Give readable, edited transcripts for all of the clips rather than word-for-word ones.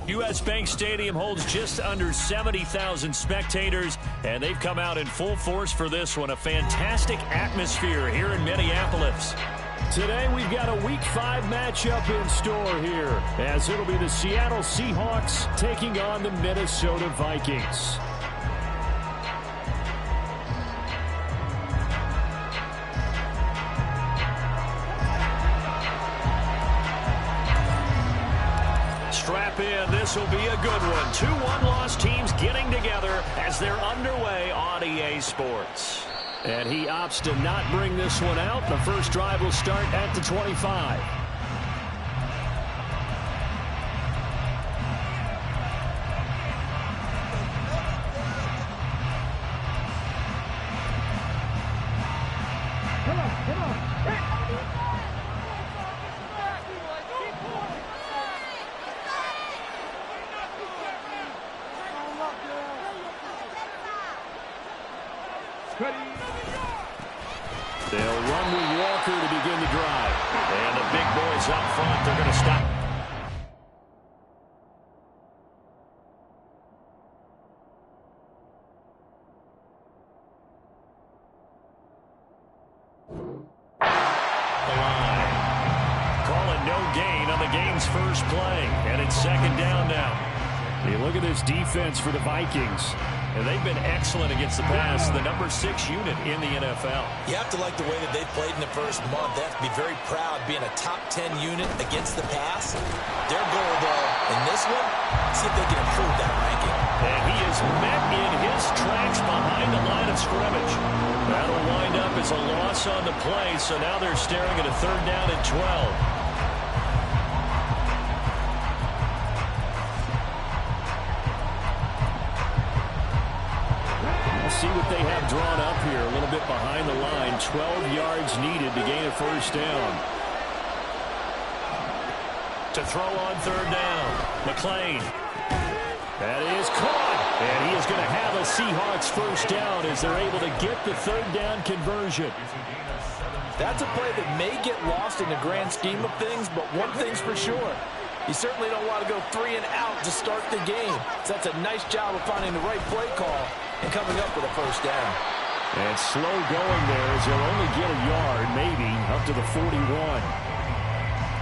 U.S. Bank Stadium holds just under 70,000 spectators, and they've come out in full force for this one. A fantastic atmosphere here in Minneapolis. Today we've got a Week 5 matchup in store here, as it'll be the Seattle Seahawks taking on the Minnesota Vikings. Strap in. This will be a good one. 2 one-loss teams getting together as they're underway on EA Sports. And he opts to not bring this one out. The first drive will start at the 25. They'll run with Walker to begin the drive. And the big boys up front, they're going to stop. The line. Calling no gain on the game's first play. And it's second down now. You look at this defense for the Vikings. And they've been excellent against the pass, the number 6 unit in the NFL. You have to like the way that they've played in the first month. They have to be very proud being a top 10 unit against the pass. Their goal, though, in this one, see if they can improve that ranking. And he is met in his tracks behind the line of scrimmage. That'll wind up as a loss on the play, so now they're staring at a 3rd down and 12. See what they have drawn up here. A little bit behind the line. 12 yards needed to gain a first down. To throw on 3rd down. McClain. That is caught. And he is going to have a Seahawks first down as they're able to get the 3rd down conversion. That's a play that may get lost in the grand scheme of things, but one thing's for sure. You certainly don't want to go 3 and out to start the game. So that's a nice job of finding the right play call and coming up with a first down. And slow going there as they'll only get a yard, maybe, up to the 41.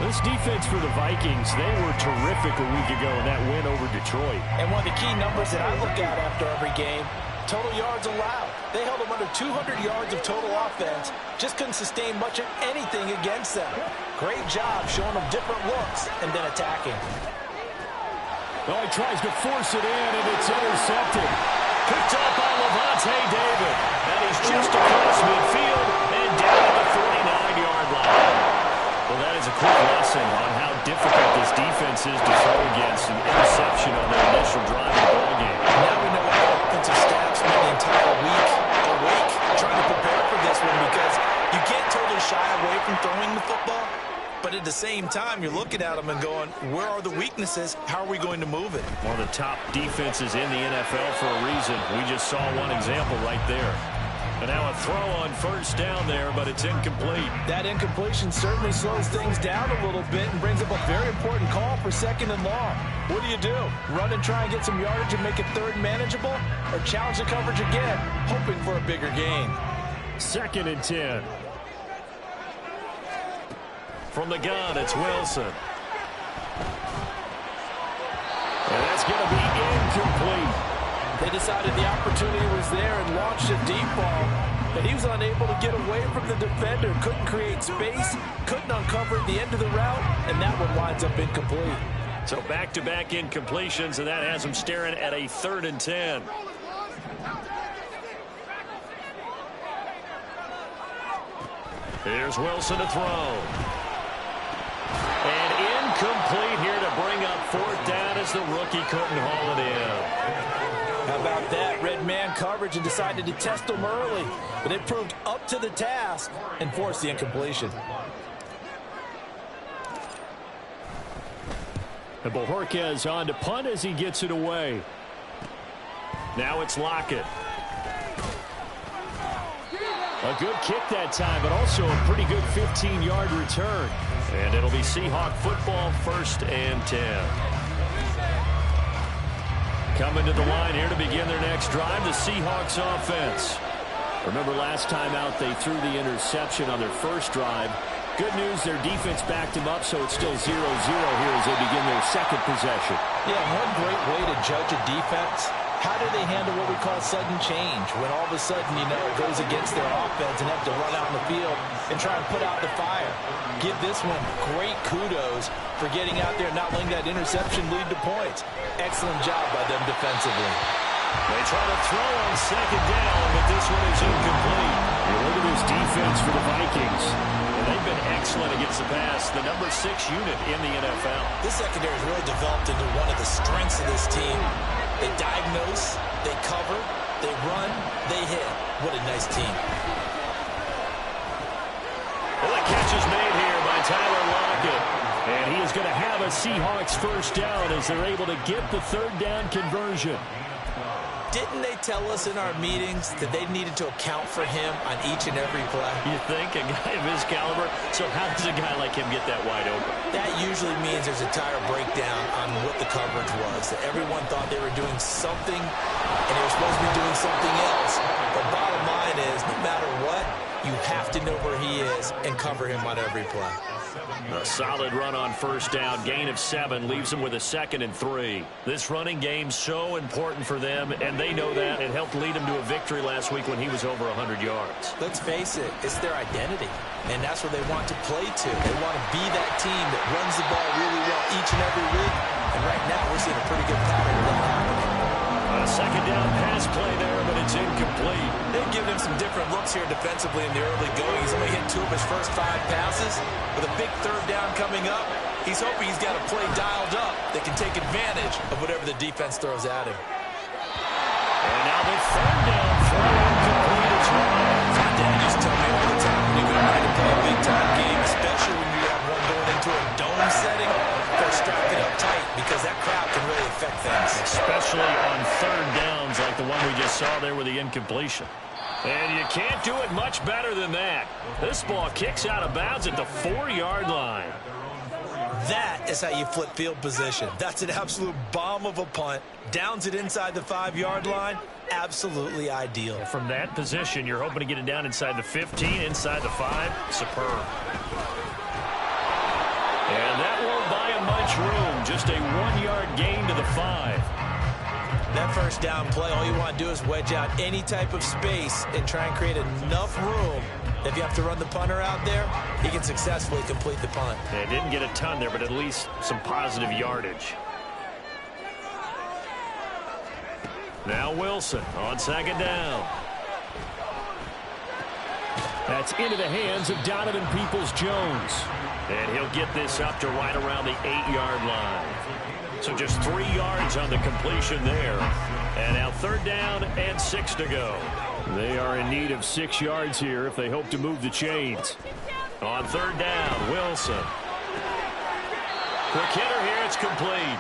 This defense for the Vikings, they were terrific a week ago in that win over Detroit. And one of the key numbers that I look at after every game, total yards allowed. They held them under 200 yards of total offense. Just couldn't sustain much of anything against them. Great job showing them different looks and then attacking. Oh, he tries to force it in, and it's intercepted. Picked up by Levante David. And he's just across midfield and down at the 49-yard line. Well, that is a quick lesson on how difficult this defense is to throw against. An interception on their initial drive of the ball game. Now we know how offensive staff spent the entire week awake trying to prepare for this one, because you can't totally shy away from throwing the football. But at the same time, you're looking at them and going, where are the weaknesses? How are we going to move it? One of the top defenses in the NFL for a reason. We just saw one example right there. And now a throw on first down there, but it's incomplete. That incompletion certainly slows things down a little bit and brings up a very important call for 2nd and long. What do? Run and try and get some yardage and make it 3rd manageable? Or challenge the coverage again, hoping for a bigger gain? 2nd and 10. From the gun, it's Wilson. And that's going to be incomplete. They decided the opportunity was there and launched a deep ball, but he was unable to get away from the defender, couldn't create space, couldn't uncover the end of the route, and that one winds up incomplete. So back-to-back incompletions, and that has him staring at a 3rd and 10. Here's Wilson to throw. And incomplete here to bring up 4th down as the rookie couldn't haul it in. How about that? Red man coverage and decided to test them early, but it proved up to the task and forced the incompletion. And Bojorquez on to punt as he gets it away. Now it's Lockett. A good kick that time, but also a pretty good 15-yard return. And it'll be Seahawk football, 1st and 10. Coming to the line here to begin their next drive, the Seahawks offense. Remember last time out they threw the interception on their first drive. Good news, their defense backed him up, so it's still 0-0 here as they begin their second possession. Yeah, one great way to judge a defense. How do they handle what we call sudden change? When all of a sudden, you know, it goes against their offense and have to run out in the field and try and put out the fire. Give this one great kudos for getting out there and not letting that interception lead to points. Excellent job by them defensively. They try to throw on second down, but this one is incomplete. You look at this defense for the Vikings. And they've been excellent against the pass, the number 6 unit in the NFL. This secondary has really developed into one of the strengths of this team. They diagnose, they cover, they run, they hit. What a nice team. Well, the catch is made here by Tyler Lockett. And he is going to have a Seahawks first down as they're able to get the third down conversion. Didn't they tell us in our meetings that they needed to account for him on each and every play? You think? A guy of his caliber? So how does a guy like him get that wide open? That usually means there's a tire breakdown on what the coverage was. That everyone thought they were doing something, and they were supposed to be doing something else. But bottom line is, no matter what, you have to know where he is and cover him on every play. A solid run on first down. Gain of 7 leaves them with a 2nd and 3. This running game's so important for them, and they know that. It helped lead them to a victory last week when he was over 100 yards. Let's face it, it's their identity, and that's where they want to play to. They want to be that team that runs the ball really well each and every week, and right now we're seeing a pretty good pattern of that happening. A second down pass play there, but it's incomplete. They've given him some different looks here defensively in the early going. He's only hit 2 of his first 5 passes. With a big third down coming up, he's hoping he's got a play dialed up that can take advantage of whatever the defense throws at him. And now the third down throw incomplete as well. My dad used to tell me all the time when you go ready to play a big-time game, especially when you have one going into a dome setting, they're strapping up tight because that crowd can really affect things. Especially on third downs like the one we just saw there with the incompletion. And you can't do it much better than that. This ball kicks out of bounds at the 4-yard line. That is how you flip field position. That's an absolute bomb of a punt. Downs it inside the 5-yard line. Absolutely ideal. From that position, you're hoping to get it down inside the 15, inside the 5. Superb. And that won't buy him much room. Just a 1-yard gain to the 5. That first down play, all you want to do is wedge out any type of space and try and create enough room. If you have to run the punter out there, he can successfully complete the punt. They didn't get a ton there, but at least some positive yardage. Now Wilson on second down. That's into the hands of Donovan Peoples-Jones. And he'll get this up to right around the 8-yard line. So just 3 yards on the completion there. And now third down and 6 to go. They are in need of 6 yards here if they hope to move the chains. On third down, Wilson. Quick hitter here, it's complete.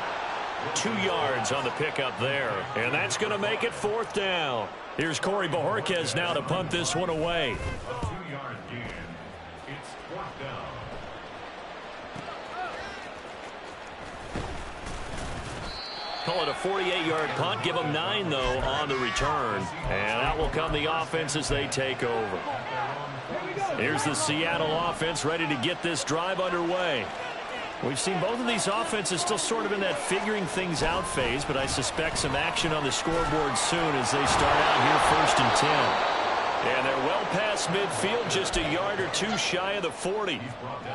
2 yards on the pickup there. And that's going to make it 4th down. Here's Corey Bojorquez now to punt this one away. Call it a 48-yard punt. Give them 9, though, on the return. And out will come the offense as they take over. Here's the Seattle offense ready to get this drive underway. We've seen both of these offenses still sort of in that figuring things out phase, but I suspect some action on the scoreboard soon as they start out here 1st and 10. And they're well past midfield, just a yard or 2 shy of the 40.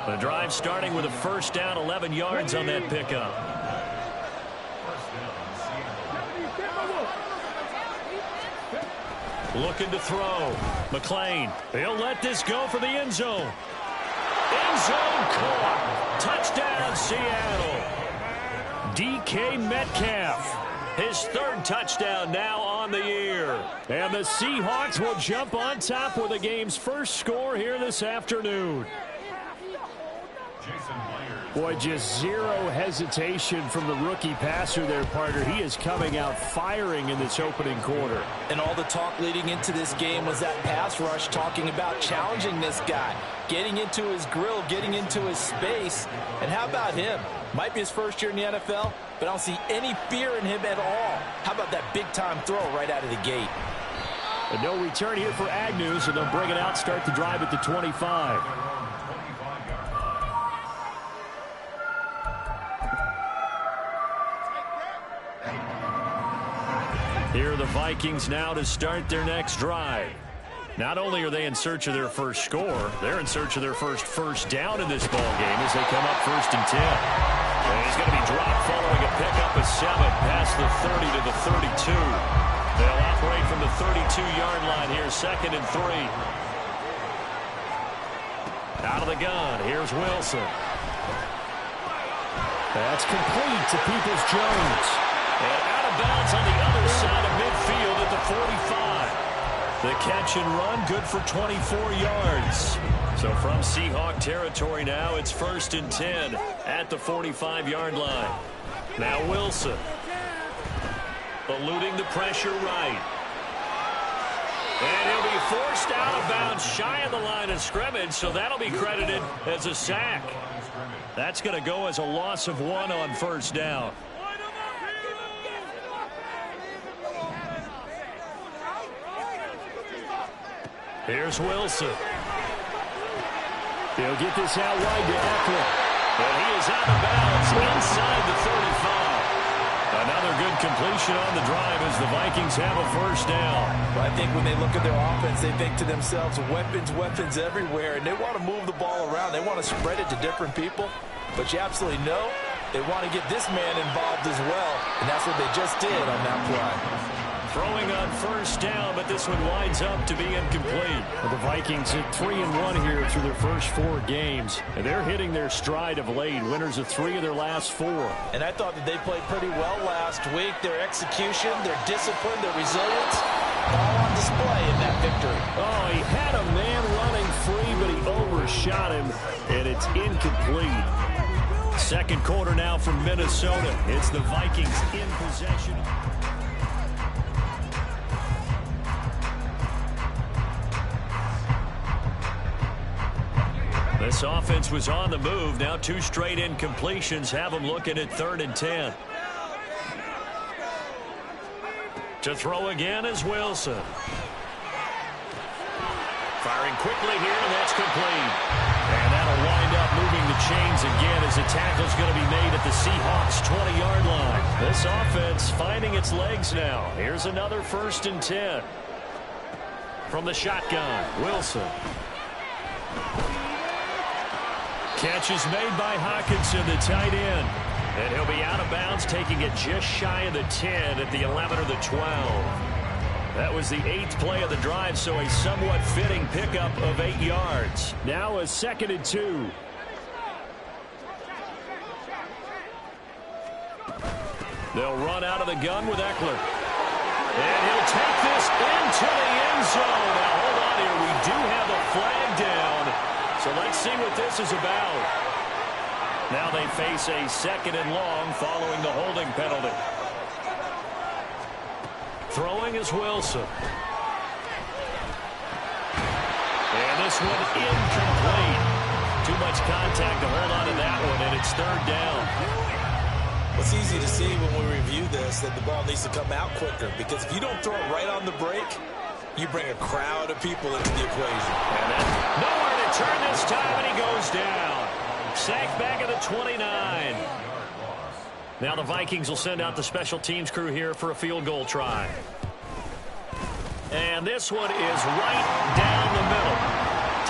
The drive starting with a first down, 11 yards on that pickup. Looking to throw. McLean. He'll let this go for the end zone. End zone caught. Touchdown, Seattle. DK Metcalf. His 3rd touchdown now on the year. And the Seahawks will jump on top with the game's first score here this afternoon. Boy, just zero hesitation from the rookie passer there, partner. He is coming out firing in this opening quarter. And all the talk leading into this game was that pass rush talking about challenging this guy, getting into his grill, getting into his space. And how about him? Might be his first year in the NFL. but I don't see any fear in him at all. How about that big-time throw right out of the gate? And no return here for Agnew, so they'll bring it out, start the drive at the 25. Here are the Vikings now to start their next drive. Not only are they in search of their first score, they're in search of their first down in this ball game as they come up 1st and 10. And he's going to be dropped following a pickup of 7 past the 30 to the 32. They'll operate from the 32-yard line here, 2nd and 3. Out of the gun, here's Wilson. That's complete to Peoples-Jones. And out of bounds on the other side of midfield at the 45. The catch and run, good for 24 yards. So from Seahawk territory now, it's 1st and 10 at the 45-yard line. Now Wilson. Eluding the pressure right. And he'll be forced out of bounds shy of the line of scrimmage, so that'll be credited as a sack. That's going to go as a loss of 1 on 1st down. Here's Wilson. He'll get this out wide to Eckler. And he is out of bounds inside the 35. Another good completion on the drive as the Vikings have a 1st down. Well, I think when they look at their offense, they think to themselves, weapons everywhere, and they want to move the ball around. They want to spread it to different people. But you absolutely know they want to get this man involved as well, and that's what they just did on that play. Throwing on 1st down, but this one winds up to be incomplete. Well, the Vikings at 3-1 here through their first 4 games. And they're hitting their stride of late, winners of 3 of their last 4. And I thought that they played pretty well last week. Their execution, their discipline, their resilience, all on display in that victory. Oh, he had a man running free, but he overshot him, and it's incomplete. 2nd quarter now from Minnesota. It's the Vikings in possession. This offense was on the move. Now 2 straight incompletions have them looking at 3rd and 10. To throw again is Wilson. Firing quickly here, and that's complete. And that'll wind up moving the chains again as the tackle's going to be made at the Seahawks' 20-yard line. This offense finding its legs now. Here's another 1st and 10. From the shotgun, Wilson. Catch is made by Hawkinson, the tight end. And he'll be out of bounds, taking it just shy of the 10 at the 11 or the 12. That was the 8th play of the drive, so a somewhat fitting pickup of 8 yards. Now a 2nd and 2. They'll run out of the gun with Eckler. And he'll take this into the end zone. Now hold on here, we do have a flag down. So let's see what this is about. Now they face a 2nd and long following the holding penalty. Throwing is Wilson. And this one incomplete. Too much contact to hold on to that one, and it's 3rd down. It's easy to see when we review this that the ball needs to come out quicker, because if you don't throw it right on the break, you bring a crowd of people into the equation. And then nowhere to turn this time, and he goes down. Sacked back at the 29. Now the Vikings will send out the special teams crew here for a field goal try. And this one is right down the middle.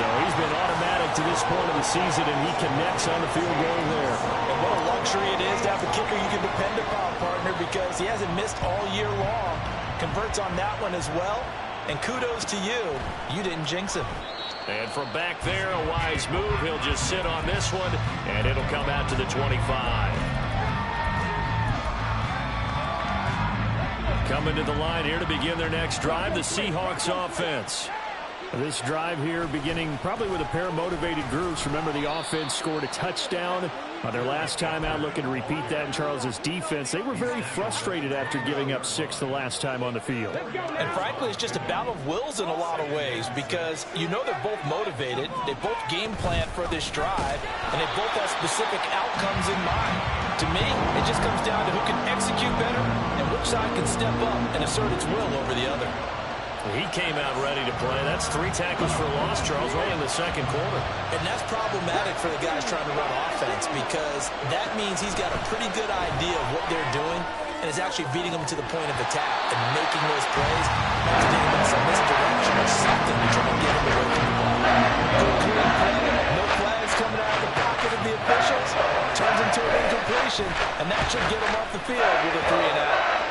So he's been automatic to this point of the season, and he connects on the field goal there. And what a luxury it is to have a kicker you can depend upon, partner, because he hasn't missed all year long. Converts on that one as well. And kudos to you. You didn't jinx him. And from back there, a wise move. He'll just sit on this one, and it'll come out to the 25. Coming to the line here to begin their next drive, the Seahawks offense. This drive here beginning probably with a pair of motivated groups. Remember, the offense scored a touchdown On their last time out, looking to repeat that in Charles's defense, they were very frustrated after giving up 6 the last time on the field. And frankly, it's just a battle of wills in a lot of ways because you know they're both motivated, they both game plan for this drive, and they both have specific outcomes in mind. To me, it just comes down to who can execute better and which side can step up and assert its will over the other. He came out ready to play. That's 3 tackles for loss, Charles, right in the second quarter. And that's problematic for the guys trying to run offense because that means he's got a pretty good idea of what they're doing and is actually beating them to the point of attack and making those plays, not to think about some misdirection or something to try to get him away from the ball. Good clean play, no flags coming out of the pocket of the officials, turns into an incompletion, and that should get him off the field with a 3-and-out.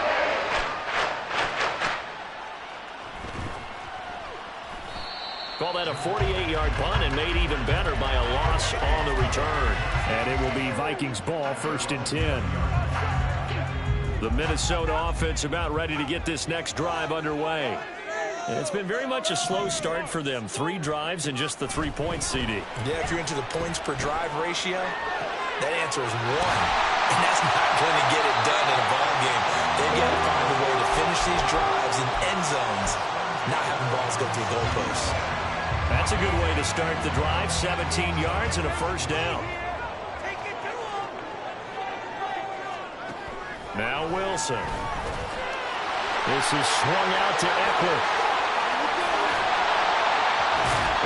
Call that a 48-yard punt and made even better by a loss on the return. And it will be Vikings ball, 1st and 10. The Minnesota offense about ready to get this next drive underway. And it's been very much a slow start for them. 3 drives and just the 3 points, CD. Yeah, if you're into the points per drive ratio, that answer is 1. And that's not going to get it done in a ball game. They've got to find a way to finish these drives in end zones, not having balls go through goalposts. That's a good way to start the drive. 17 yards and a 1st down. Now Wilson. This is swung out to Eckler.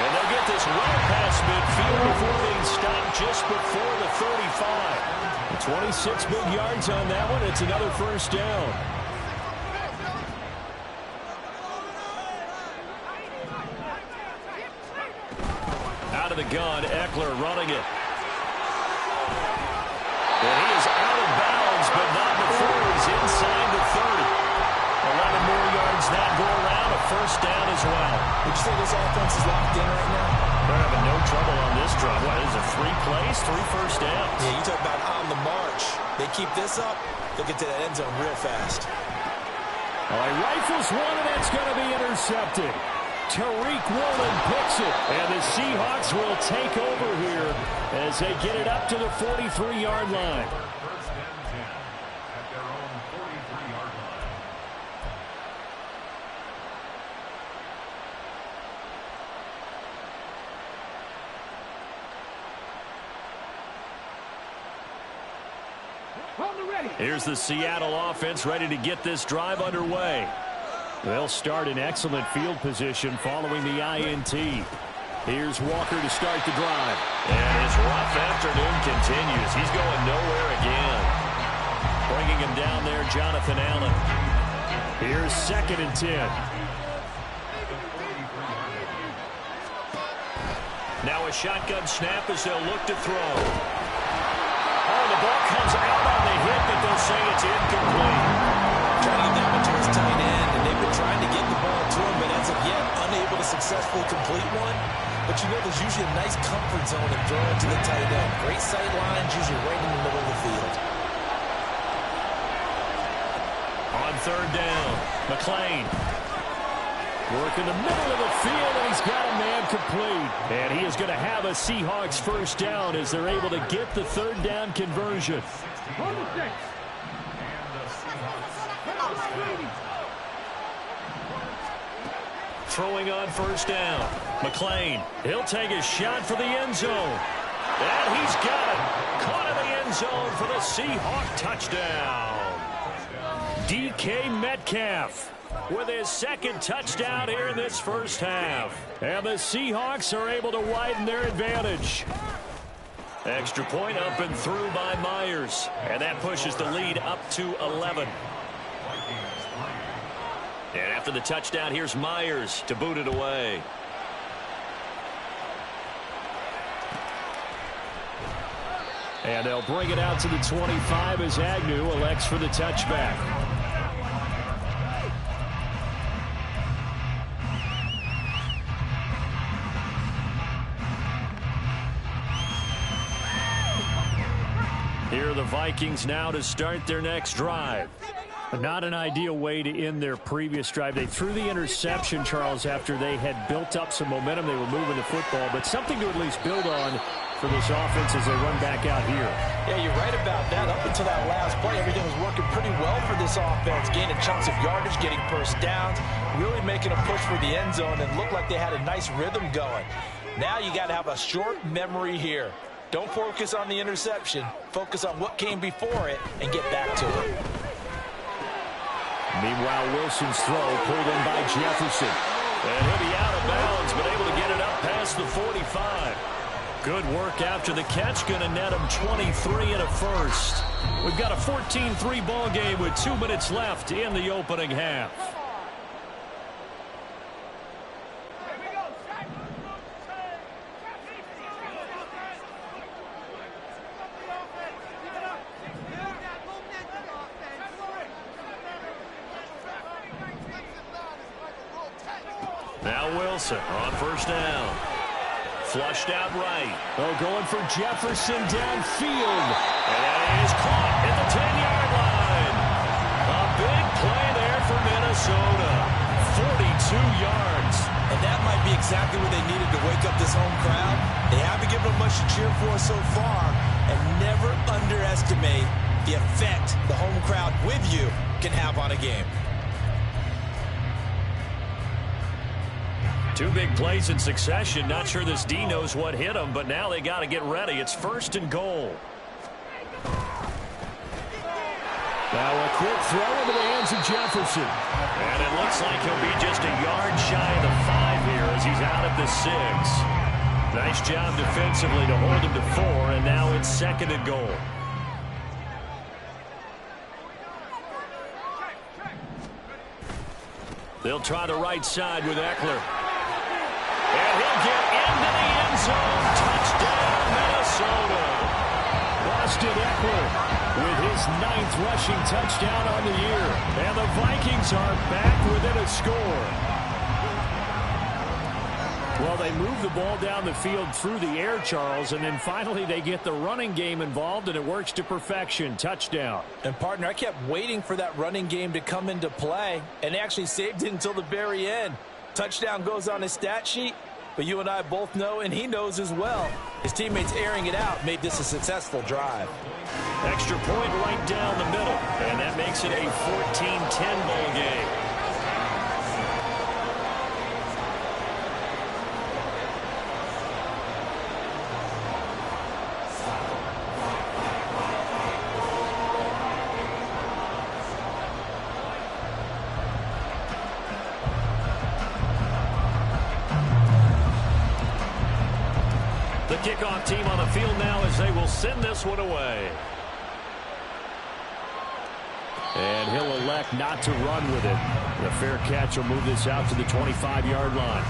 And they'll get this well past midfield before being stopped just before the 35. 26 big yards on that one. It's another 1st down. Out of the gun, Eckler running it. And he is out of bounds, but not before he's inside the 30. 11 more yards that go around, a 1st down as well. Would you say this offense is locked in right now? They're having no trouble on this drive. What is it, 3 plays, 3 first downs? Yeah, you talk about on the march. They keep this up, they'll get to that end zone real fast. All right, rifles one, and it's going to be intercepted. Tariq Woolen picks it, and the Seahawks will take over here as they get it up to the 43-yard line. Here's the Seattle offense ready to get this drive underway. They'll start in excellent field position following the INT. Here's Walker to start the drive. And his rough afternoon continues. He's going nowhere again. Bringing him down there, Jonathan Allen. Here's 2nd and 10. Now a shotgun snap as they'll look to throw. Oh, the ball comes out on the hit, but they'll say it's incomplete. Trying to get that one to his tight end, and they've been trying to get the ball to him, but as of yet, unable to successfully complete one. But you know there's usually a nice comfort zone in throwing to the tight end. Great sight lines, usually right in the middle of the field. On 3rd down, McClain. Work in the middle of the field, and he's got a man complete. And he is going to have a Seahawks 1st down as they're able to get the 3rd down conversion. Throwing on 1st down. McClain. He'll take a shot for the end zone. And he's got it. Caught in the end zone for the Seahawk touchdown. DK Metcalf with his 2nd touchdown here in this 1st half. And the Seahawks are able to widen their advantage. Extra point up and through by Myers. And that pushes the lead up to 11. And after the touchdown, here's Myers to boot it away. And they'll bring it out to the 25 as Agnew elects for the touchback. Here are the Vikings now to start their next drive. Not an ideal way to end their previous drive. They threw the interception, Charles, after they had built up some momentum. They were moving the football, but something to at least build on for this offense as they run back out here. Yeah, you're right about that. Up until that last play, everything was working pretty well for this offense, gaining chunks of yardage, getting first downs, really making a push for the end zone, and looked like they had a nice rhythm going. Now you got to have a short memory here. Don't focus on the interception. Focus on what came before it and get back to it. Meanwhile, Wilson's throw pulled in by Jefferson. And he'll be out of bounds, but able to get it up past the 45. Good work after the catch. Going to net him 23 and a first. We've got a 14-3 ball game with 2 minutes left in the opening half. Now Wilson on first down. Flushed out right. Oh, going for Jefferson downfield. And that is caught at the 10-yard line. A big play there for Minnesota. 42 yards. And that might be exactly what they needed to wake up this home crowd. They haven't given them much to cheer for so far. And never underestimate the effect the home crowd with you can have on a game. 2 big plays in succession. Not sure this D knows what hit him, but now they got to get ready. It's first and goal. Now a quick throw into the hands of Jefferson. And it looks like he'll be just a yard shy of the 5 here as he's out at the 6. Nice job defensively to hold him to 4, and now it's second and goal. They'll try the right side with Eckler. And he'll get into the end zone. Touchdown, Minnesota. Austin Eckler with his 9th rushing touchdown on the year. And the Vikings are back within a score. Well, they move the ball down the field through the air, Charles, and then finally they get the running game involved, and it works to perfection. Touchdown. And, partner, I kept waiting for that running game to come into play, and actually saved it until the very end. Touchdown goes on his stat sheet, but you and I both know, and he knows as well, his teammates airing it out made this a successful drive. Extra point right down the middle, and that makes it a 14-10 ball game. The kickoff team on the field now as they will send this one away. And he'll elect not to run with it. The fair catch will move this out to the 25-yard line.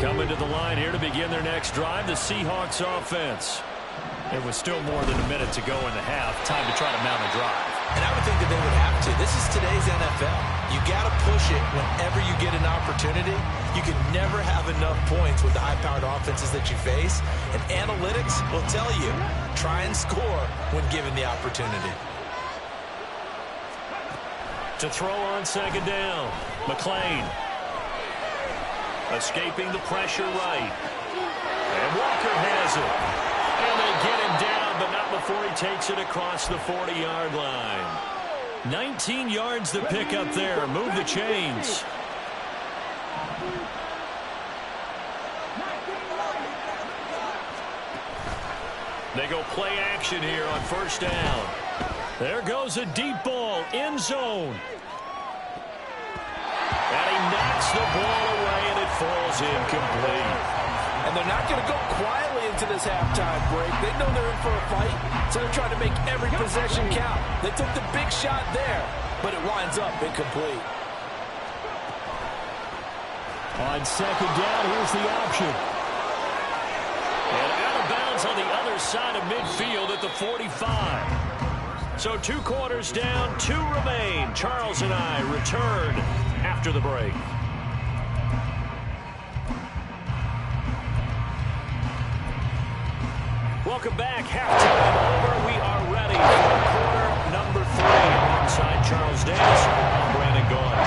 Coming to the line here to begin their next drive, the Seahawks offense. There was still more than a minute to go in the half. Time to try to mount a drive. And I would think that they would have to. This is today's NFL. You got to push it whenever you get an opportunity. You can never have enough points with the high-powered offenses that you face. And analytics will tell you, try and score when given the opportunity. To throw on second down, McClain. Escaping the pressure right. And Walker has it. And they get him down, but not before he takes it across the 40-yard line. 19 yards to pick up there. Move the chains. They go play action here on first down. There goes a deep ball, end zone. And he knocks the ball away, and it falls incomplete. And they're not going to go quietly into this halftime break. They know they're in for a fight, so they're trying to make every possession count. They took the big shot there, but it winds up incomplete. On second down, here's the option. And out of bounds on the other side of midfield at the 45. So 2 quarters down, 2 remain. Charles and I return after the break. Welcome back. Halftime over. We are ready for quarter number 3. Alongside Charles Davis, I'm Brandon Gaudin.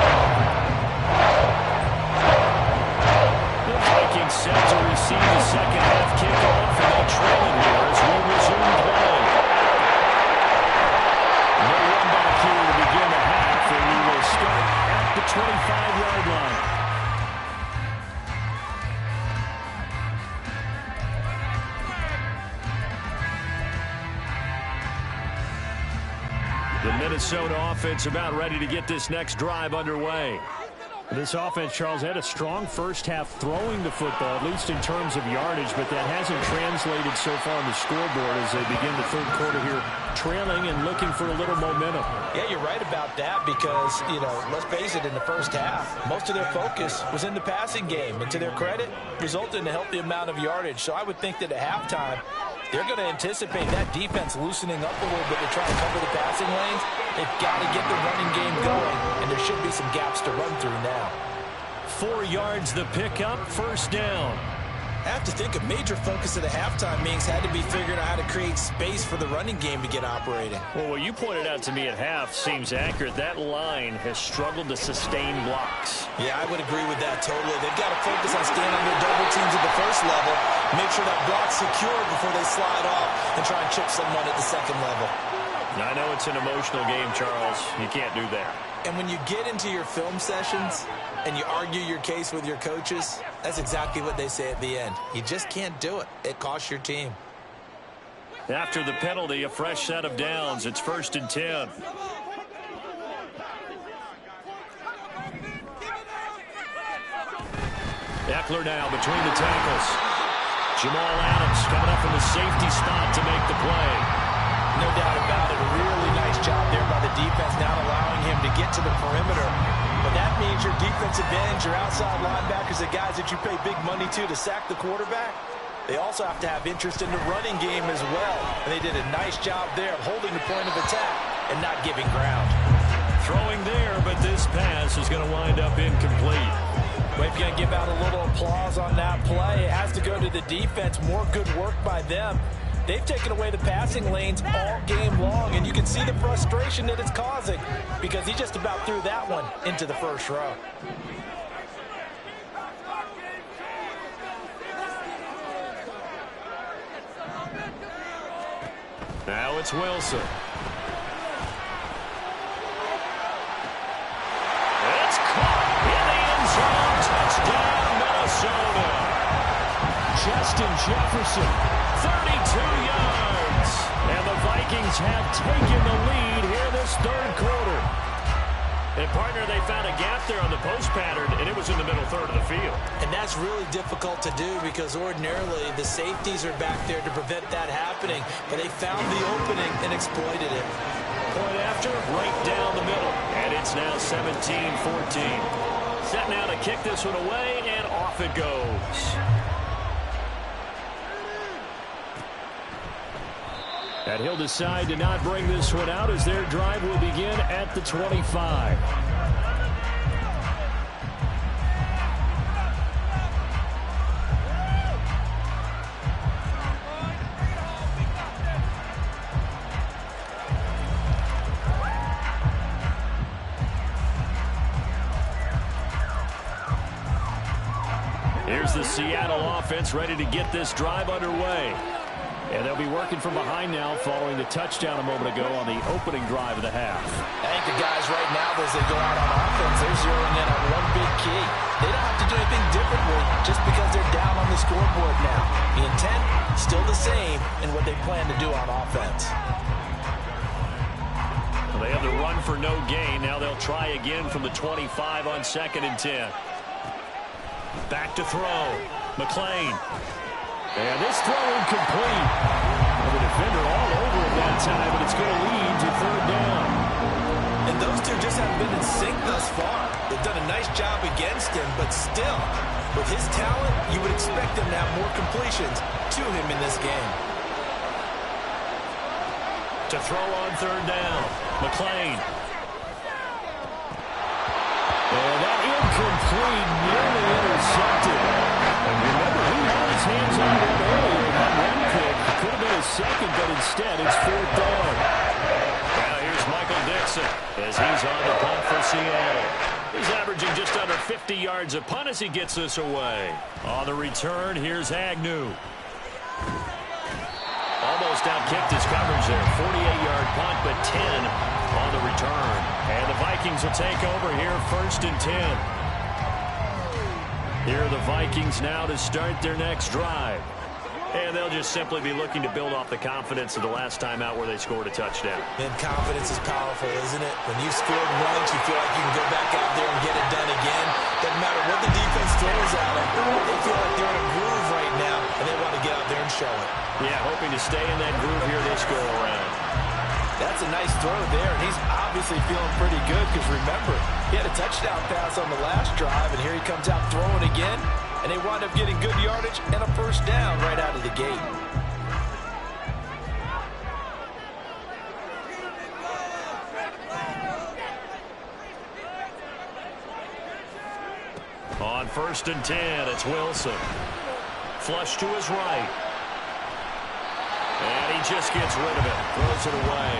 And set to receive the second half kickoff, and they trail it here as we resume play. No run back here to begin the half, and we will start at the 25-yard line. The Minnesota offense about ready to get this next drive underway. This offense, Charles, had a strong first half throwing the football, at least in terms of yardage, but that hasn't translated so far on the scoreboard as they begin the third quarter here, trailing and looking for a little momentum. Yeah, you're right about that because, let's face it, in the first half, most of their focus was in the passing game. And to their credit, resulted in a healthy amount of yardage. So I would think that at halftime, they're going to anticipate that defense loosening up a little bit to try to cover the passing lanes. They've got to get the running game going, and there should be some gaps to run through now. 4 yards the pickup, first down. I have to think a major focus at the halftime meetings had to be figuring out how to create space for the running game to get operating. Well, what you pointed out to me at half seems accurate. That line has struggled to sustain blocks. Yeah, I would agree with that totally. They've got to focus on staying under double teams at the first level, make sure that block's secure before they slide off and try and chip someone at the second level. Now, I know it's an emotional game, Charles. You can't do that. And when you get into your film sessions and you argue your case with your coaches, that's exactly what they say at the end. You just can't do it. It costs your team. After the penalty, a fresh set of downs. It's 1st and 10. Eckler now between the tackles. Jamal Adams coming up from the safety spot to make the play. No doubt about it. A really nice job there by the defense, not allowing him to get to the perimeter. But that means your defensive ends, your outside linebackers, the guys that you pay big money to sack the quarterback, they also have to have interest in the running game as well. And they did a nice job there of holding the point of attack and not giving ground. Throwing there, but this pass is going to wind up incomplete. Well, if you're going to give out a little applause on that play, it has to go to the defense. More good work by them. They've taken away the passing lanes all game long, and you can see the frustration that it's causing because he just about threw that one into the first row. Now it's Wilson. It's caught in the end zone. Touchdown, Minnesota. Justin Jefferson. 32 yards. And the Vikings have taken the lead here this third quarter. And, partner, they found a gap there on the post pattern, and it was in the middle third of the field. And that's really difficult to do because ordinarily the safeties are back there to prevent that happening. But they found the opening and exploited it. Point after, right down the middle. And it's now 17-14. Set now to kick this one away, and off it goes. And he'll decide to not bring this one out as their drive will begin at the 25. Here's the Seattle offense ready to get this drive underway. And they'll be working from behind now following the touchdown a moment ago on the opening drive of the half. I think the guys right now, as they go out on offense, they're zeroing in on one big key. They don't have to do anything differently just because they're down on the scoreboard now. The intent, still the same in what they plan to do on offense. Well, they have the run for no gain. Now they'll try again from the 25 on 2nd and 10. Back to throw. McClain. And this throw incomplete. Well, the defender all over it that time, but it's going to lead to third down. And those two just haven't been in sync thus far. They've done a nice job against him, but still, with his talent, you would expect him to have more completions to him in this game. To throw on third down, McClain. And that incomplete, nearly intercepted. And remember, he had his hands on that earlier in that run kick. It could have been a second, but instead it's fourth down. Now here's Michael Dixon as he's on the punt for Seattle. He's averaging just under 50 yards a punt as he gets this away. On the return, here's Agnew. Almost outkicked his coverage there. 48-yard punt, but 10 on the return. And the Vikings will take over here, 1st and 10. Here are the Vikings now to start their next drive. And they'll just simply be looking to build off the confidence of the last time out where they scored a touchdown. And confidence is powerful, isn't it? When you've scored once, you feel like you can go back out there and get it done again. Doesn't matter what the defense throws at them. They feel like they're in a groove right now, and they want to get out there and show it. Yeah, hoping to stay in that groove here this go-around. That's a nice throw there, and he's obviously feeling pretty good because, remember, he had a touchdown pass on the last drive, and here he comes out throwing again, and they wind up getting good yardage and a 1st down right out of the gate. On 1st and 10, it's Wilson. Flush to his right. And he just gets rid of it. Throws it away.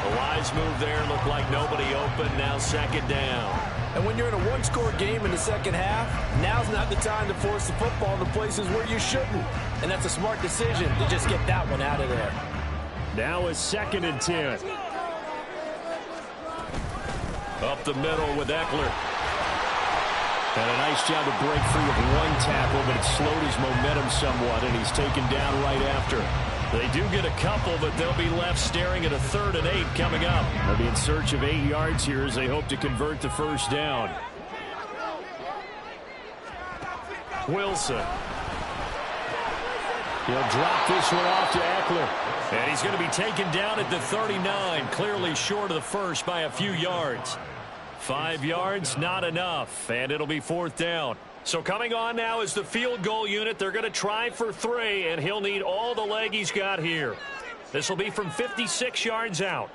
A wise move there. Looked like nobody open. Now 2nd down. And when you're in a one-score game in the second half, now's not the time to force the football to places where you shouldn't. And that's a smart decision to just get that one out of there. Now is 2nd and 10. Up the middle with Eckler. And a nice job to break free of one tackle, but it slowed his momentum somewhat, and he's taken down right after. They do get a couple, but they'll be left staring at a 3rd and 8 coming up. They'll be in search of 8 yards here as they hope to convert the 1st down. Wilson. He'll drop this one off to Eckler. And he's going to be taken down at the 39, clearly short of the 1st by a few yards. 5 yards, not enough, and it'll be 4th down. So coming on now is the field goal unit. They're going to try for 3, and he'll need all the leg he's got here. This will be from 56 yards out.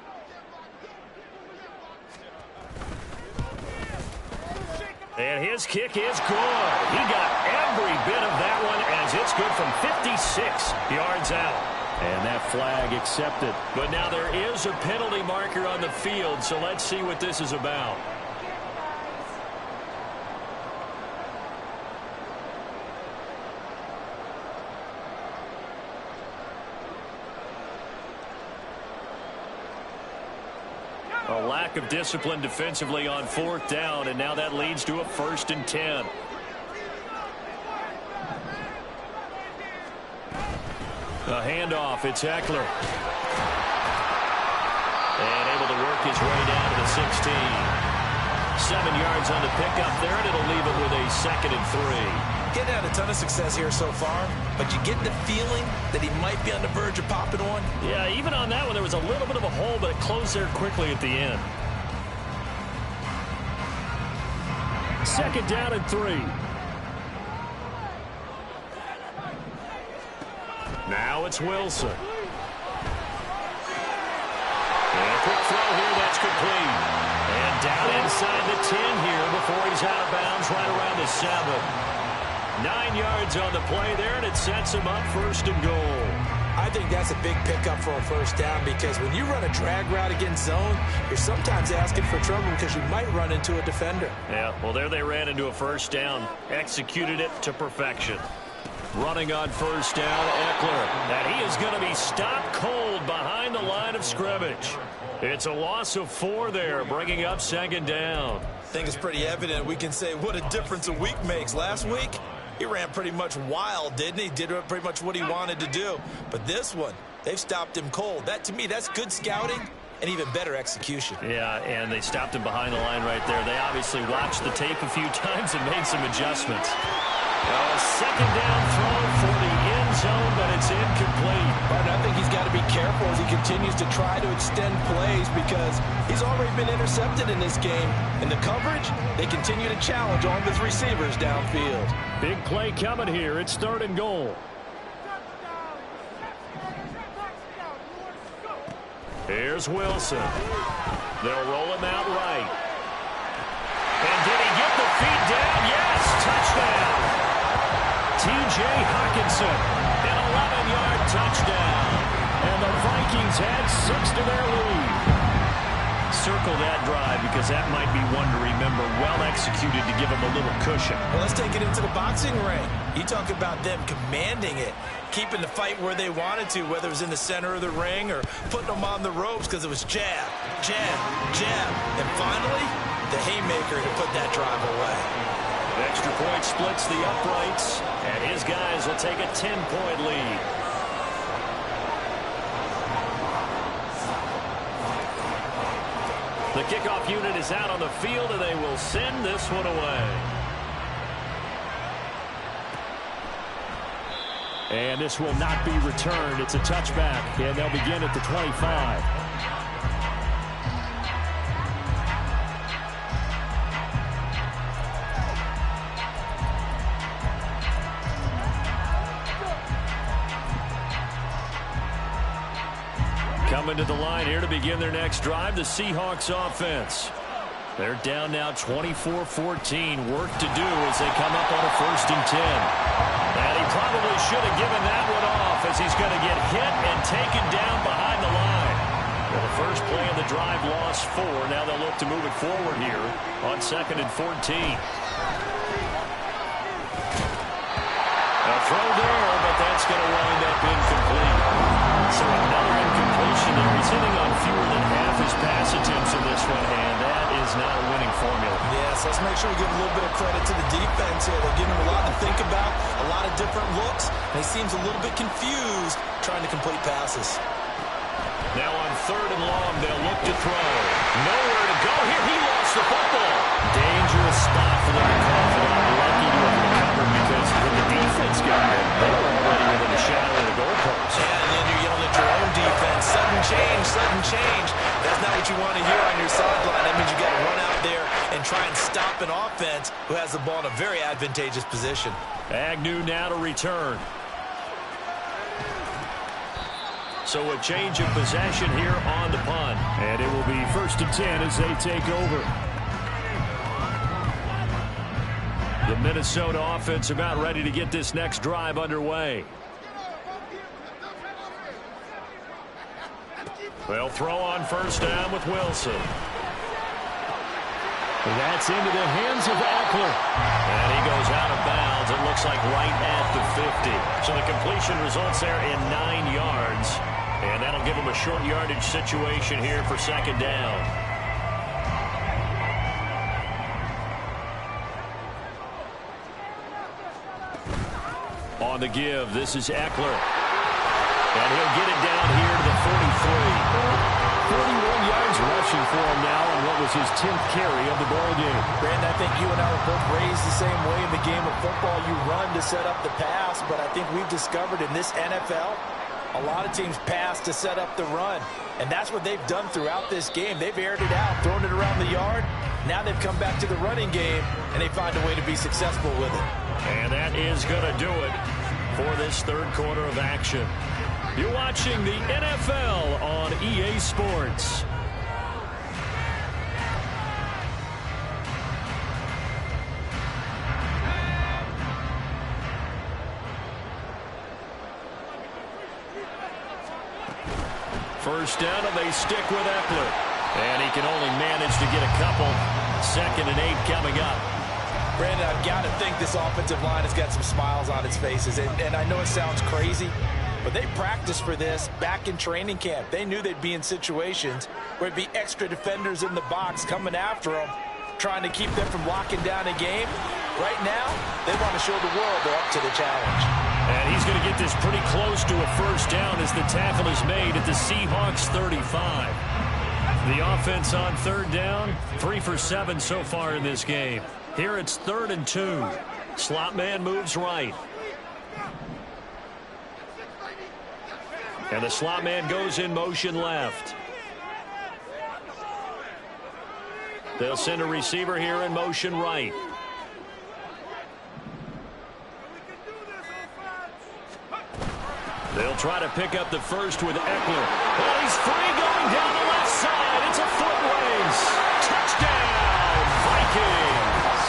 And his kick is good. He got every bit of that one as it's good from 56 yards out. And that flag accepted. But now there is a penalty marker on the field, so let's see what this is about. A lack of discipline defensively on 4th down, and now that leads to a 1st and 10. A handoff, it's Eckler. And able to work his way down to the 16. 7 yards on the pickup there, and it'll leave it with a 2nd and 3. Getting had a ton of success here so far, but you get the feeling that he might be on the verge of popping one. Yeah, even on that one, there was a little bit of a hole, but it closed there quickly at the end. 2nd down and 3. Now it's Wilson. And a quick throw here, that's complete. And down inside the 10 here before he's out of bounds right around the 7. 9 yards on the play there, and it sets him up 1st and goal. I think that's a big pickup for a 1st down because when you run a drag route against zone, you're sometimes asking for trouble because you might run into a defender. Yeah, well, there they ran into a 1st down. Executed it to perfection. Running on 1st down, Eckler. And he is going to be stopped cold behind the line of scrimmage. It's a loss of 4 there, bringing up 2nd down. I think it's pretty evident. We can say what a difference a week makes. Last week, he ran pretty much wild, didn't he? Did pretty much what he wanted to do. But this one, they've stopped him cold. That, to me, that's good scouting and even better execution. Yeah, and they stopped him behind the line right there. They obviously watched the tape a few times and made some adjustments. A 2nd down throw for the end zone, but it's incomplete. But I think he's got to be careful as he continues to try to extend plays because he's already been intercepted in this game. In the coverage, they continue to challenge all of his receivers downfield. Big play coming here. It's 3rd and goal. Here's Wilson. They'll roll him out right. And did he get the feet down? Yes, touchdown. T.J. Hawkinson, an 11-yard touchdown. And the Vikings add 6 to their lead. circle that drive because that might be one to remember. Well executed to give them a little cushion. Well, let's take it into the boxing ring. You talk about them commanding it, keeping the fight where they wanted to, whether it was in the center of the ring or putting them on the ropes because it was jab, jab, jab. And finally, the haymaker to put that drive away. The extra point splits the uprights, and his guys will take a 10-point lead. The kickoff unit is out on the field, and they will send this one away. And this will not be returned. It's a touchback, and they'll begin at the 25. Coming to the line here to begin their next drive, the Seahawks offense. They're down now 24-14. Work to do as they come up on a 1st and 10. And he probably should have given that one off as he's going to get hit and taken down behind the line. Well, the first play of the drive lost 4. Now they'll look to move it forward here on 2nd and 14. A throw there, but that's going to wind up incomplete. So another incompletion there. He's hitting on fewer than half his pass attempts in this one, and that is not a winning formula. Yes, let's make sure we give a little bit of credit to the defense here. They're giving him a lot to think about, a lot of different looks, and he seems a little bit confused trying to complete passes. Now on 3rd and long, they'll look to throw. Nowhere to go here. He lost the football. Dangerous spot for them to call for that. Lucky to have recovered because when the defense got it, they were already within the shadow of the goalpost. Yeah, and then you're yelling at your own defense. Sudden change, sudden change. That's not what you want to hear on your sideline. That means you got to run out there and try and stop an offense who has the ball in a very advantageous position. Agnew now to return. So a change of possession here on the punt. And it will be 1st and 10 as they take over. The Minnesota offense about ready to get this next drive underway. They'll throw on 1st down with Wilson. That's into the hands of Eckler. And he goes out of bounds. It looks like right at the 50. So the completion results there in 9 yards. And that'll give him a short yardage situation here for 2nd down. On the give, this is Eckler. And he'll get it down here to the 43. 41 yards rushing for him now on what was his 10th carry of the ball game. Brandon, I think you and I were both raised the same way in the game of football. You run to set up the pass, but I think we've discovered in this NFL, a lot of teams pass to set up the run. And that's what they've done throughout this game. They've aired it out, thrown it around the yard. Now they've come back to the running game, and they find a way to be successful with it. And that is going to do it for this 3rd quarter of action. You're watching the NFL on EA Sports. First down, and they stick with Eckler. And he can only manage to get a couple. 2nd and 8 coming up. Brandon, I've got to think this offensive line has got some smiles on its faces. And I know it sounds crazy, but they practiced for this back in training camp. They knew they'd be in situations where it'd be extra defenders in the box coming after them, trying to keep them from locking down a game. Right now, they want to show the world they're up to the challenge. And he's going to get this pretty close to a 1st down as the tackle is made at the Seahawks 35. The offense on 3rd down, 3 for 7 so far in this game. Here it's 3rd and 2. Slot man moves right. And the slot man goes in motion left. They'll send a receiver here in motion right. They'll try to pick up the first with Eckler. Oh, he's free going down the left side. It's a foot race. Touchdown, Vikings.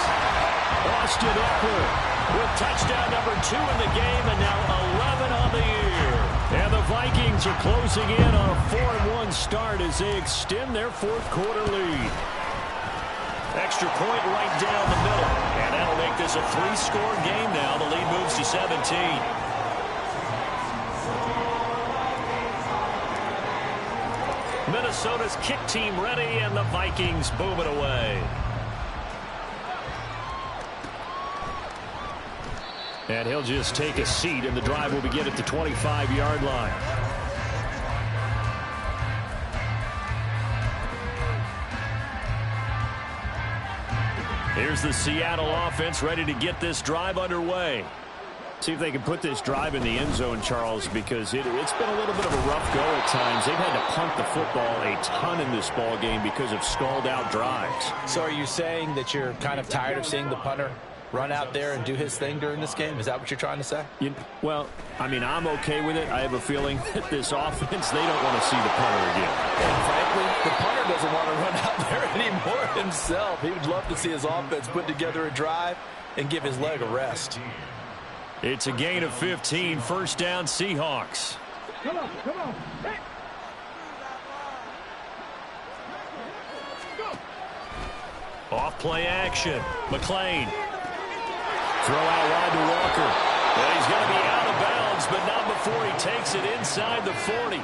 Austin Eckler with touchdown number 2 in the game, and now 11 on the year. And the Vikings are closing in on a 4-1 start as they extend their fourth quarter lead. Extra point right down the middle. And that'll make this a 3-score game now. The lead moves to 17. Minnesota's kick team ready, and the Vikings boom it away. And he'll just take a seat, and the drive will begin at the 25-yard line. Here's the Seattle offense ready to get this drive underway. See if they can put this drive in the end zone, Charles, because it's been a little bit of a rough go at times. They've had to punt the football a ton in this ball game because of stalled-out drives. So are you saying that you're kind of tired of seeing the punter run out there and do his thing during this game? Is that what you're trying to say? Well, I mean, I'm okay with it. I have a feeling that this offense, they don't want to see the punter again. And frankly, the punter doesn't want to run out there anymore himself. He would love to see his offense put together a drive and give his leg a rest. It's a gain of 15, first down Seahawks. Come on. Hey. Off play action. McLean. Throw out wide to Walker. And he's going to be out of bounds, but not before he takes it inside the 40.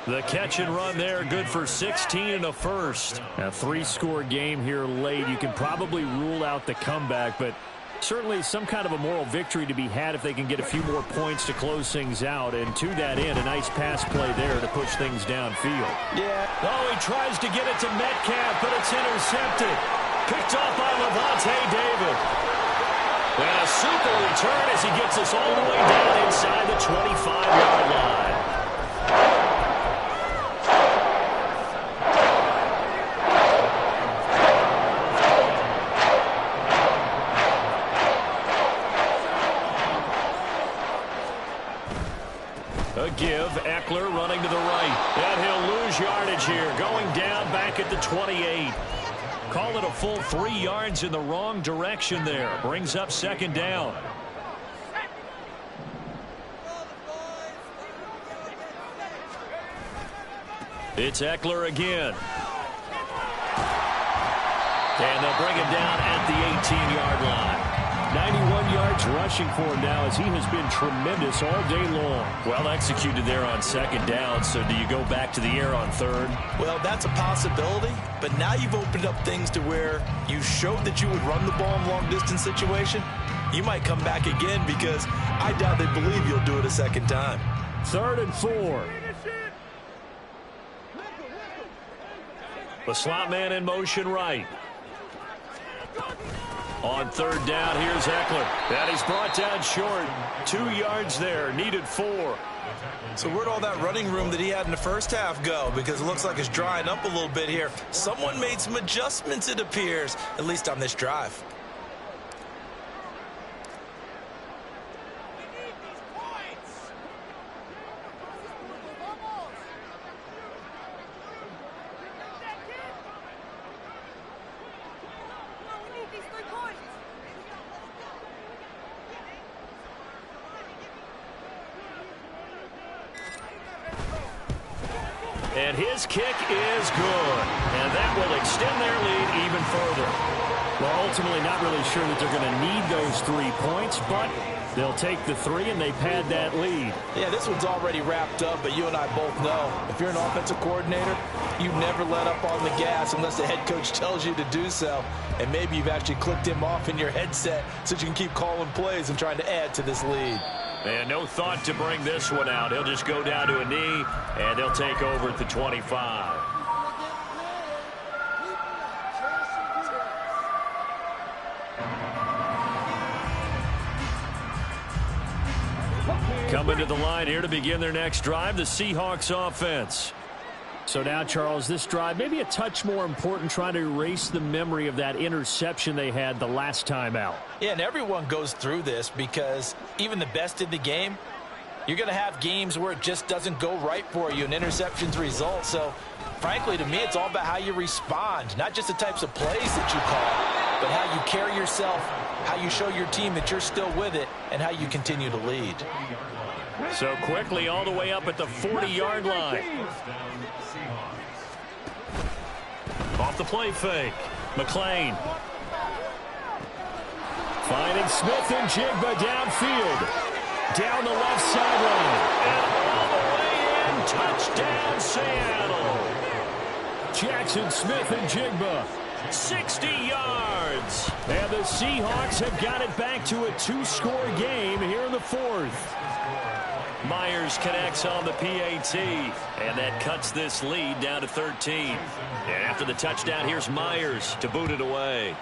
The catch and run there, good for 16 and a first. A 3-score game here late. You can probably rule out the comeback, but certainly some kind of a moral victory to be had if they can get a few more points to close things out. And to that end, a nice pass play there to push things downfield. Yeah. Oh, he tries to get it to Metcalf, but it's intercepted. Picked off by Levante David. And a super return as he gets us all the way down inside the 25-yard line. A give, Eckler running to the right. And he'll lose yardage here, going down back at the 28. Call it a full 3 yards in the wrong direction there. Brings up second down. It's Eckler again. And they'll bring him down at the 18-yard line. 91 yards rushing for him now as he has been tremendous all day long. Well executed there on second down. So do you go back to the air on third? Well, that's a possibility, but now you've opened up things to where you showed that you would run the ball in long-distance situation. You might come back again because I doubt they believe you'll do it a second time. 3rd and 4. The slot man in motion right. On third down, here's Eckler. And he's brought down short. 2 yards there, needed 4. So where'd all that running room that he had in the first half go? Because it looks like it's drying up a little bit here. Someone made some adjustments, it appears, at least on this drive. And his kick is good. And that will extend their lead even further. Well, ultimately not really sure that they're going to need those 3 points, but they'll take the 3 and they pad that lead. Yeah, this one's already wrapped up, but you and I both know if you're an offensive coordinator, you never let up on the gas unless the head coach tells you to do so. And maybe you've actually clicked him off in your headset so you can keep calling plays and trying to add to this lead. And no thought to bring this one out. He'll just go down to a knee, and they'll take over at the 25. Coming to the line here to begin their next drive, the Seahawks offense. So now, Charles, this drive maybe a touch more important, trying to erase the memory of that interception they had the last time out. Yeah, and everyone goes through this because even the best in the game, you're going to have games where it just doesn't go right for you, and interceptions result. So, frankly, to me, it's all about how you respond, not just the types of plays that you call, but how you carry yourself, how you show your team that you're still with it, and how you continue to lead. So quickly all the way up at the 40-yard line. Off the play fake. McLean. Finding Smith and Jigba downfield. Down the left sideline. And all the way in. Touchdown, Seattle. Jackson Smith and Jigba. 60 yards. And the Seahawks have got it back to a 2-score game here in the fourth. Myers connects on the PAT, and that cuts this lead down to 13. And after the touchdown, here's Myers to boot it away.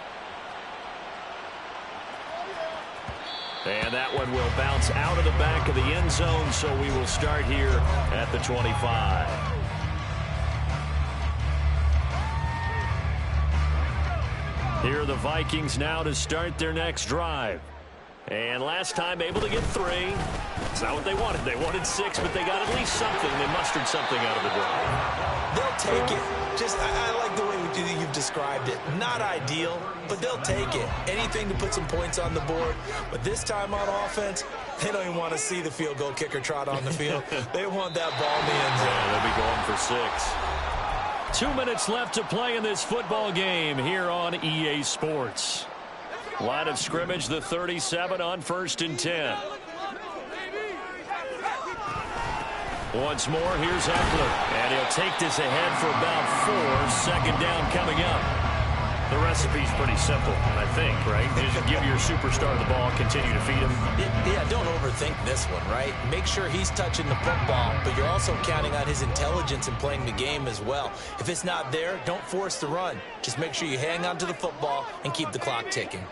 And that one will bounce out of the back of the end zone, so we will start here at the 25. Here are the Vikings now to start their next drive. And last time able to get 3. It's not what they wanted. They wanted 6, but they got at least something. They mustered something out of the drive. They'll take it. I like the way you've described it. Not ideal, but they'll take it. Anything to put some points on the board. But this time on offense, they don't even want to see the field goal kicker trot on the field. They want that ball in the end zone. Yeah, they'll be going for 6. 2 minutes left to play in this football game here on EA Sports. Line of scrimmage, the 37 on 1st and 10. Once more, here's Eckler. And he'll take this ahead for about 4. 2nd down coming up. The recipe's pretty simple, I think, right? Just give your superstar the ball, continue to feed him. Yeah, don't overthink this one, right? Make sure he's touching the football, but you're also counting on his intelligence in playing the game as well. If it's not there, don't force the run. Just make sure you hang on to the football and keep the clock ticking.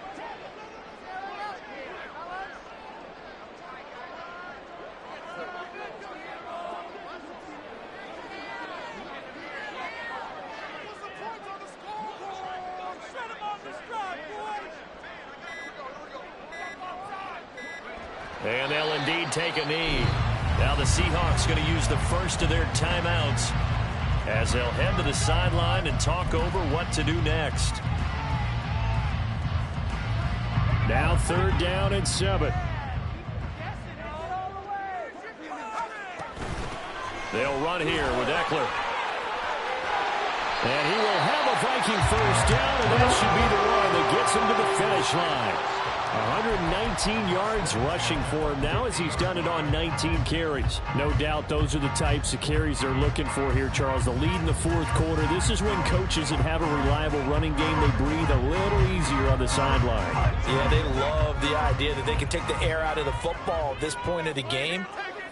And they'll indeed take a knee. Now the Seahawks going to use the first of their timeouts as they'll head to the sideline and talk over what to do next. Now 3rd down and 7. They'll run here with Eckler. And he will have a Viking 1st down, and that should be the one that gets him to the finish line. 119 yards rushing for him now as he's done it on 19 carries. No doubt those are the types of carries they're looking for here, Charles. The lead in the 4th quarter. This is when coaches that have a reliable running game, they breathe a little easier on the sideline. Yeah, they love the idea that they can take the air out of the football at this point of the game.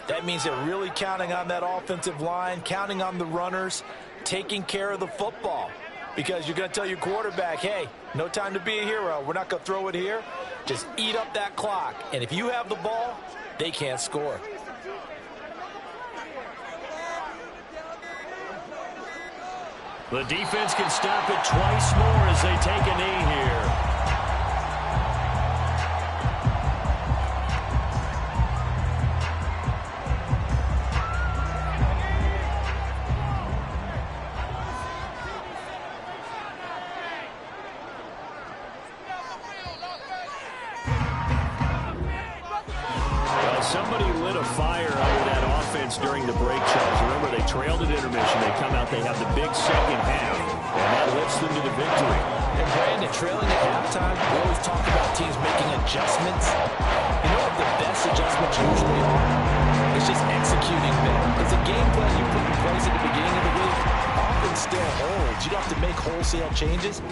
That means they're really counting on that offensive line, counting on the runners, taking care of the football. Because you're going to tell your quarterback, hey, no time to be a hero. We're not going to throw it here. Just eat up that clock. And if you have the ball, they can't score. The defense can stop it twice more as they take a knee here. Somebody lit a fire under that offense during the break, Charles. Remember, they trailed at intermission. They come out, they have the big second half, and that lifts them to the victory. And Brandon, trailing at halftime, we always talk about teams making adjustments. You know what the best adjustments usually are? It's just executing better. It's a game plan you put in place at the beginning of the week often still holds. You don't have to make wholesale changes.